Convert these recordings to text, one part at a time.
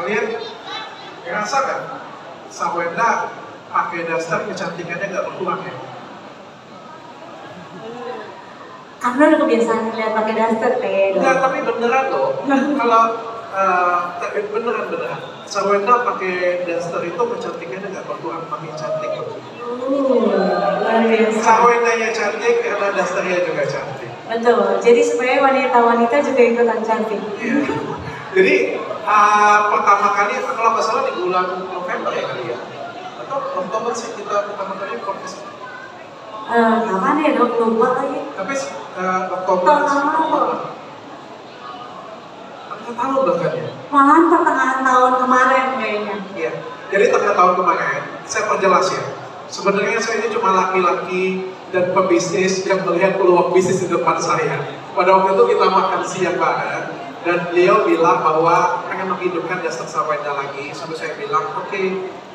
kalian ngerasa kan Sawenda pakai daster kecantikannya nggak berkurang ya? Karena udah kebiasaan lihat pakai daster kayak. Enggak, tapi beneran loh. Kalau beneran Sawenda pakai daster itu kecantikannya nggak berkurang, makin cantik loh. Luar biasa. Sawendanya cantik karena dasternya juga cantik. Betul. Jadi supaya wanita-wanita juga ikutan cantik. Jadi pertama kali kalau nggak salah di bulan November ya kali ya, atau Oktober sih kita pertama kali podcast. Kapan ya dok? Lupa lagi. Tapi Oktober. Tahun bahkan ya. Malahan pertengahan tahun kemarin kayaknya. Iya. Jadi tengah tahun kemarin, saya perjelas ya. Sebenarnya saya ini cuma laki-laki dan pebisnis yang melihat peluang bisnis di depan saya. Pada waktu itu kita makan siang bareng dan beliau bilang bahwa pengen menghidupkan daster Sawenda lagi. Sampai saya bilang, oke,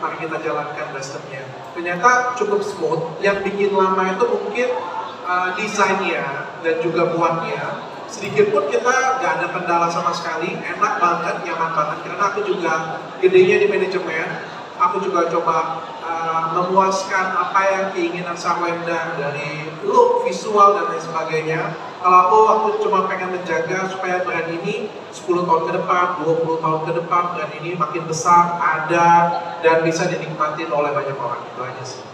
mari kita jalankan dasternya. Ternyata cukup smooth. Yang bikin lama itu mungkin desainnya dan juga buatnya. Sedikit pun kita nggak ada kendala sama sekali, enak banget, nyaman banget. Karena aku juga gedenya di manajemen, aku juga coba memuaskan apa yang keinginan Sawenda dari look, visual dan lain sebagainya. Kalau aku cuma pengen menjaga supaya brand ini 10 tahun ke depan, 20 tahun ke depan, brand ini makin besar, ada dan bisa dinikmatin oleh banyak orang. Itu aja sih.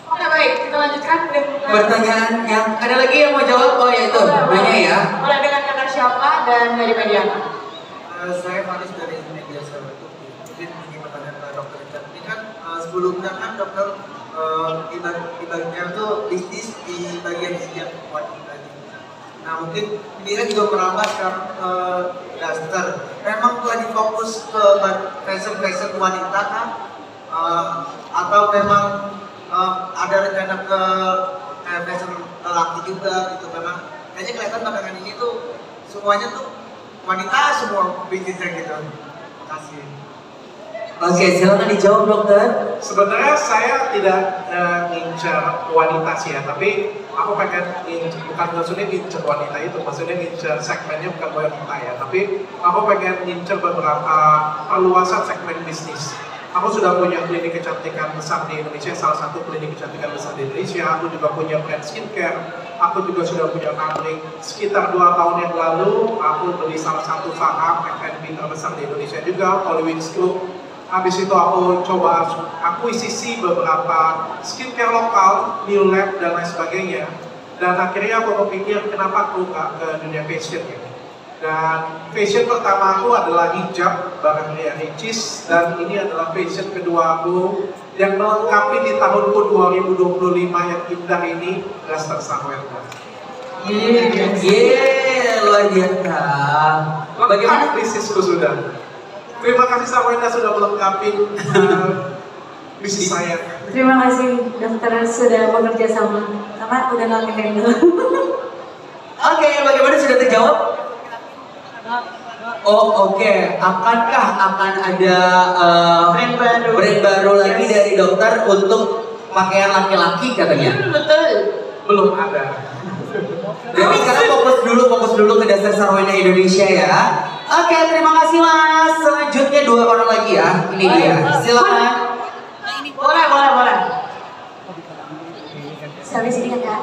Oke baik, kita lanjutkan. Pertanyaan yang ada lagi yang mau jawab? Oh ya itu, banyak ya. Mulai dengan kata siapa dan dari media apa? Saya Faris dari media Sahabat. Mungkin ini pertanyaan ke dokter Richard. Ini kan sebelumnya kan dokter di bagian itu bisnis di bagian hijab wanita. Nah mungkin ini kan juga merambah sekarang ke daster. Memang lagi fokus ke fashion wanita kan? Atau memang ada rencana ke fashion laki juga gitu, karena kayaknya kelihatan belakangan ini tuh semuanya tuh wanita semua bisnisnya gitu. Terima kasih. Oke, silakan dijawab dokter. Sebenarnya saya tidak ngincar wanita sih ya, tapi aku pengen bukan maksudnya ngincar wanita itu, maksudnya ngincar segmennya bukan wanita ya, tapi aku pengen ngincar beberapa perluasan segmen bisnis. Aku sudah punya klinik kecantikan besar di Indonesia, salah satu klinik kecantikan besar di Indonesia. Aku juga punya brand skincare. Aku juga sudah punya pabrik. Sekitar 2 tahun yang lalu, aku beli salah satu saham F&B terbesar di Indonesia juga, Hollywood Group. Habis itu aku coba akuisisi beberapa skincare lokal, New Lab dan lain sebagainya. Dan akhirnya aku berpikir kenapa aku nggak ke dunia fashion ya. Dan fashion pertama aku adalah hijab barang Ria Ricis, dan ini adalah fashion kedua aku yang melengkapi di tahunku 2025 yang indah ini, daster Sawenda. Luar biasa. Bagaimana bisnisku sudah? Terima kasih Sawenda sudah melengkapi bisnis saya. Terima kasih dokter sudah bekerja sama udah nggak handle. Oke, bagaimana sudah terjawab? Oh oke. Akankah akan ada brand baru lagi dari dokter untuk pakaian laki-laki katanya? Betul. Belum ada. Jadi sekarang fokus dulu ke daster Sawenda Indonesia ya. Oke, terima kasih Mas. Selanjutnya 2 orang lagi ya. Ini dia. Silakan. Boleh. Sampai sini kan Kak.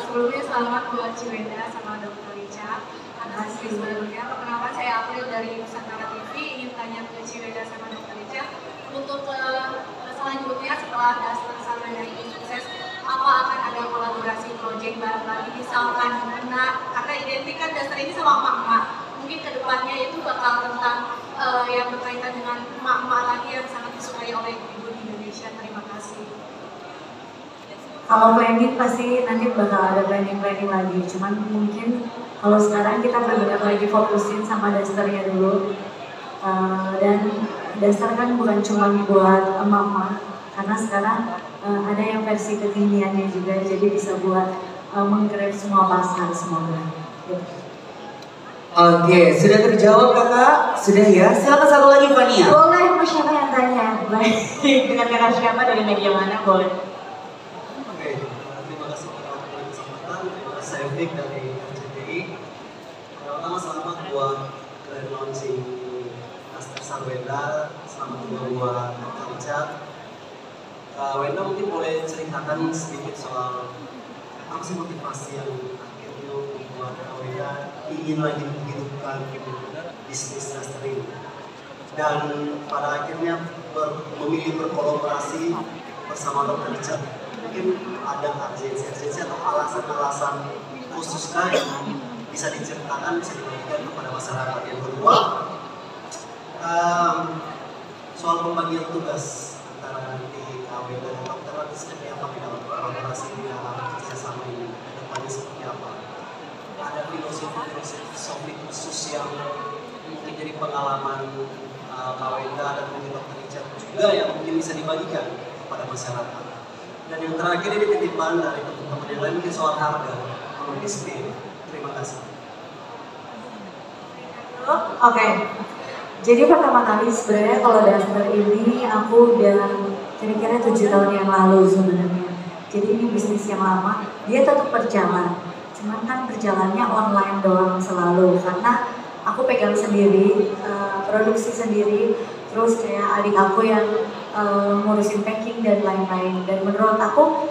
Sebelumnya selamat buat Ciwenda sama Dr. Richa. Atas sebelumnya, perkenalkan saya April dari Nusantara TV. Ingin tanya ke Ciwenda sama Dr. Richa, untuk selanjutnya setelah daster Sawenda ini sukses, apa akan ada kolaborasi project bareng lagi, misalkan karena identik kan daster ini sama emak-emak. Mungkin kedepannya itu bakal tentang yang berkaitan dengan emak-emak lagi yang sangat disukai oleh ibu di Indonesia. Terima kasih. Kalau branding pasti nanti bakal ada branding lagi, cuman mungkin kalau sekarang kita benar-benar lagi fokusin sama dasternya dulu. Dan daster kan bukan cuma buat emak-emak, karena sekarang ada yang versi kekiniannya juga, jadi bisa buat menggrab semua pasar semoga. Oke, sudah terjawab kakak? Sudah ya? Silakan satu lagi Fania. Boleh, mau siapa yang tanya? Baik, dengan kata siapa dari media mana boleh? Oke, terima kasih atas kesempatan. Saya Vic dari RCTI. Pertama selamat buat Grand launching Master Sarwenda. Selamat juga buat Dr. Richard. Wenda mungkin boleh ceritakan sedikit soal apa sih motivasi yang akhirnya membuat Wenda ingin lagi menghidupkan bisnis Duster ini, dan pada akhirnya memilih berkolaborasi bersama Dr. Richard. Mungkin ada urgensi atau alasan-alasan khususnya yang bisa diceritakan, bisa dibagikan kepada masyarakat. Yang kedua, soal pembagian tugas antara nanti Wenda dan dokter nanti seperti apa di dalam kolaborasi di dalam kerjasama ini, kedepannya seperti apa? Ada filosofi khusus yang mungkin jadi pengalaman Kak Wenda dan mungkin Dr. Richard juga yang mungkin bisa dibagikan kepada masyarakat. Dan yang terakhir ini titipan dari teman-teman yang lain mungkin soal harga display. Terima kasih. Oke. Jadi pertama kali sebenarnya kalau Duster ini aku udah kira-kira 7 tahun yang lalu sebenarnya. Jadi ini bisnis yang lama, dia tetap berjalan. Cuman kan berjalannya online doang selalu karena aku pegang sendiri, produksi sendiri, terus kayak adik aku yang ngurusin packing dan lain-lain. Dan menurut aku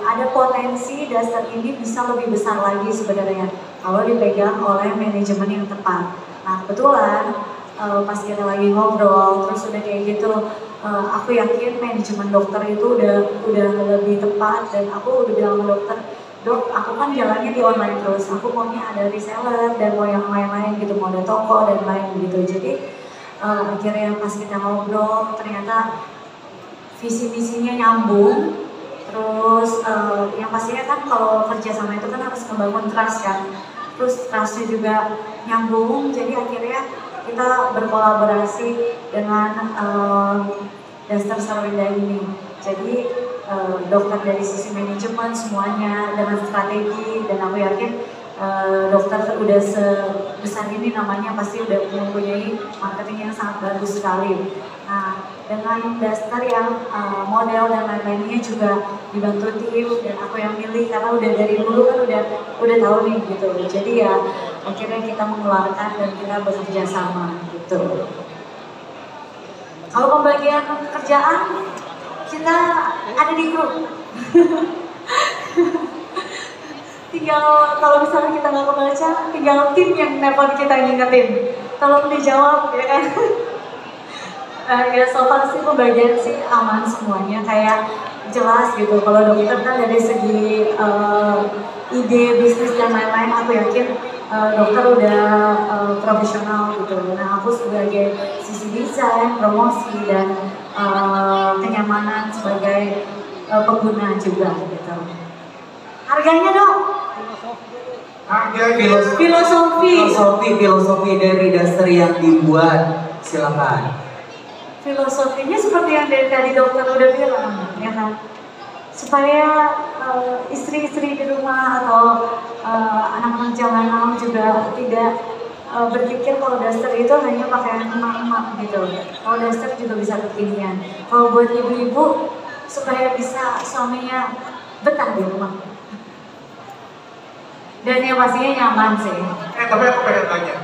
ada potensi Duster ini bisa lebih besar lagi sebenarnya kalau dipegang oleh manajemen yang tepat. Nah kebetulan pas kita lagi ngobrol terus udah kayak gitu, aku yakin manajemen dokter itu udah lebih tepat, dan aku udah bilang sama dokter, Dok, aku kan jalannya di online terus, aku maunya ada reseller dan mau yang lain-lain gitu, mau ada toko dan lain gitu. Jadi akhirnya pas kita ngobrol ternyata visi misinya nyambung. Terus yang pastinya kan kalau kerja sama itu kan harus membangun trust kan, terus trustnya juga nyambung. Jadi akhirnya kita berkolaborasi dengan Duster Sarwenda ini. Jadi dokter dari sisi manajemen semuanya dengan strategi, dan aku yakin dokter udah sebesar ini namanya pasti udah mempunyai marketing yang sangat bagus sekali. Nah dengan Duster yang model dan lain-lainnya juga dibantu tim, dan aku yang milih karena udah dari dulu kan udah tahu nih gitu. Jadi ya akhirnya kita mengeluarkan dan kita bekerja sama gitu. Kalau pembagian pekerjaan kita ada di grup. Tinggal kalau misalnya kita nggak kebaca, tinggal tim yang nelfon kita ngingetin. Tolong dijawab ya kan. Ya so far sih pembagian sih aman semuanya, kayak jelas gitu. Kalau dokter kan dari segi ide bisnis dan lain-lain, aku yakin dokter udah profesional gitu. Nah aku sebagai sisi desain, promosi dan kenyamanan sebagai pengguna juga gitu. Harganya dong? Harganya Filosofi dari Duster yang dibuat, silakan. Filosofinya seperti yang dari tadi dokter udah bilang, ya kan? Supaya istri-istri di rumah atau anak-anak zaman now juga tidak berpikir kalau Duster itu hanya pakaian emak-emak gitu. Kalau Duster juga bisa kekinian. Kalau buat ibu-ibu supaya bisa suaminya betah di rumah. Dan yang pastinya nyaman sih. Tapi aku pengen tanya,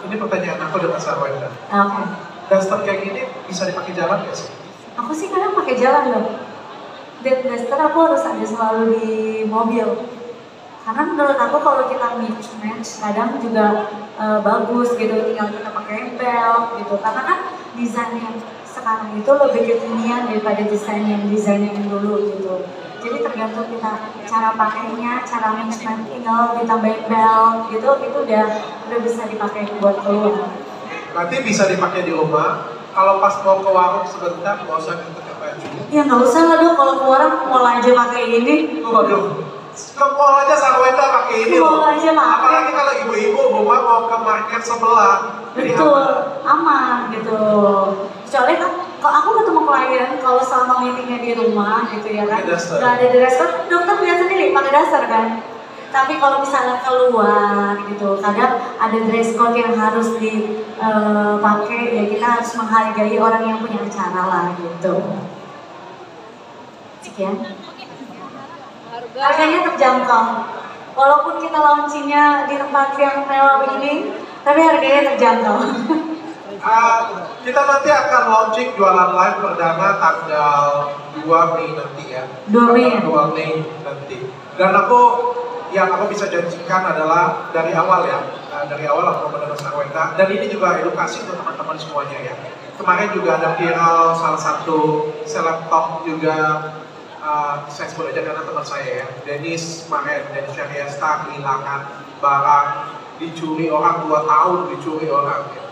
ini pertanyaan aku dengan Sarwenda. Oke. Duster kayak gini bisa dipakai jalan nggak sih? Aku sih kadang pakai jalan loh. Dan Duster aku harus ada selalu di mobil. Karena menurut aku kalau kita mix match kadang juga bagus gitu, tinggal kita pakai belt gitu. Karena kan desain yang sekarang itu lebih kekinian daripada desain yang dulu gitu. Jadi tergantung kita cara pakainya, cara mix match, tinggal ditambahin belt gitu, itu udah bisa dipakai buat keluar. Nanti bisa dipakai di rumah. Kalau pas mau ke warung sebentar, nggak usah pakai baju. Ya nggak usah lah dong, kalau ke warung mau aja pakai ini. Waduh. Ke mall aja Sarwenda pakai ini loh. Aja pakai. Apalagi kalau ibu-ibu rumah mau ke market sebelah. Betul, aman gitu. Kecuali kan kalau aku ketemu klien, kalau selama meetingnya di rumah gitu ya kan, nggak ada dress code, dokter lihat sendiri pakai Duster kan. Tapi kalau misalnya keluar gitu, kadang ada dress code yang harus dipakai, ya kita harus menghargai orang yang punya acara lah gitu. Sekian. Harganya terjangkau. Walaupun kita launchingnya di tempat yang mewah ini, tapi harganya terjangkau. Kita nanti akan launching jualan live perdana tanggal 2 Mei nanti ya. 2 Mei. 2 Mei nanti. Dan yang aku bisa janjikan adalah dari awal ya. Dari awal aku menerima Sarwenda. Dan ini juga edukasi untuk teman-teman semuanya ya. Kemarin juga ada viral salah satu seleb top juga. Saya sebut aja karena teman saya ya, Dennis Syariasta kehilangan barang, dicuri orang 2 tahun, dicuri orang ya.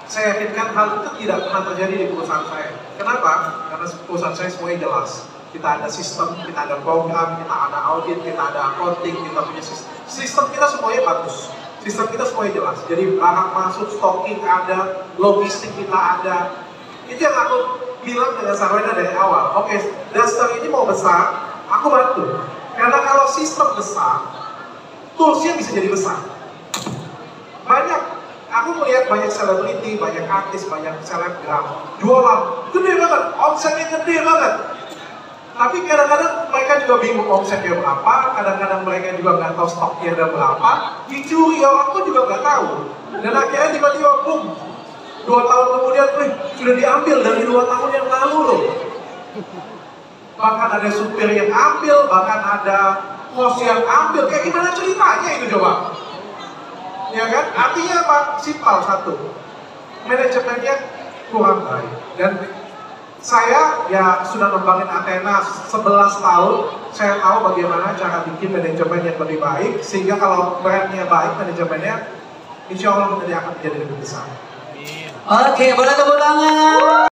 Saya yakinkan hal itu tidak pernah terjadi di perusahaan saya. Kenapa? Karena perusahaan saya semuanya jelas. Kita ada sistem, kita ada program, kita ada audit, kita ada accounting, kita punya sistem. Sistem kita semuanya bagus. Sistem kita semuanya jelas. Jadi barang masuk, stocking ada, logistik kita ada. Itu yang aku bilang dengan Sarwenda dari awal. Oke, Duster ini mau besar, aku bantu. Karena kalau sistem besar, toolsnya bisa jadi besar. Banyak, aku melihat banyak selebriti, banyak artis, banyak selebgram jualan gede banget, omsetnya gede banget. Tapi kadang-kadang mereka juga bingung omsetnya berapa, kadang-kadang mereka juga nggak tahu stoknya ada berapa, dicuri orang pun juga nggak tahu. Dan akhirnya tiba-tiba boom, 2 tahun kemudian, sudah diambil dari 2 tahun yang lalu loh. Bahkan ada supir yang ambil, bahkan ada kos yang ambil. Kayak gimana ceritanya itu coba? Ya kan? Artinya apa? Simpel satu. Manajemennya kurang baik. Dan saya ya sudah membangun Athena 11 tahun. Saya tahu bagaimana cara bikin manajemen yang lebih baik. Sehingga kalau brandnya baik, manajemennya insya Allah menjadi akan menjadi lebih besar. Oke, boleh tepuk tangan.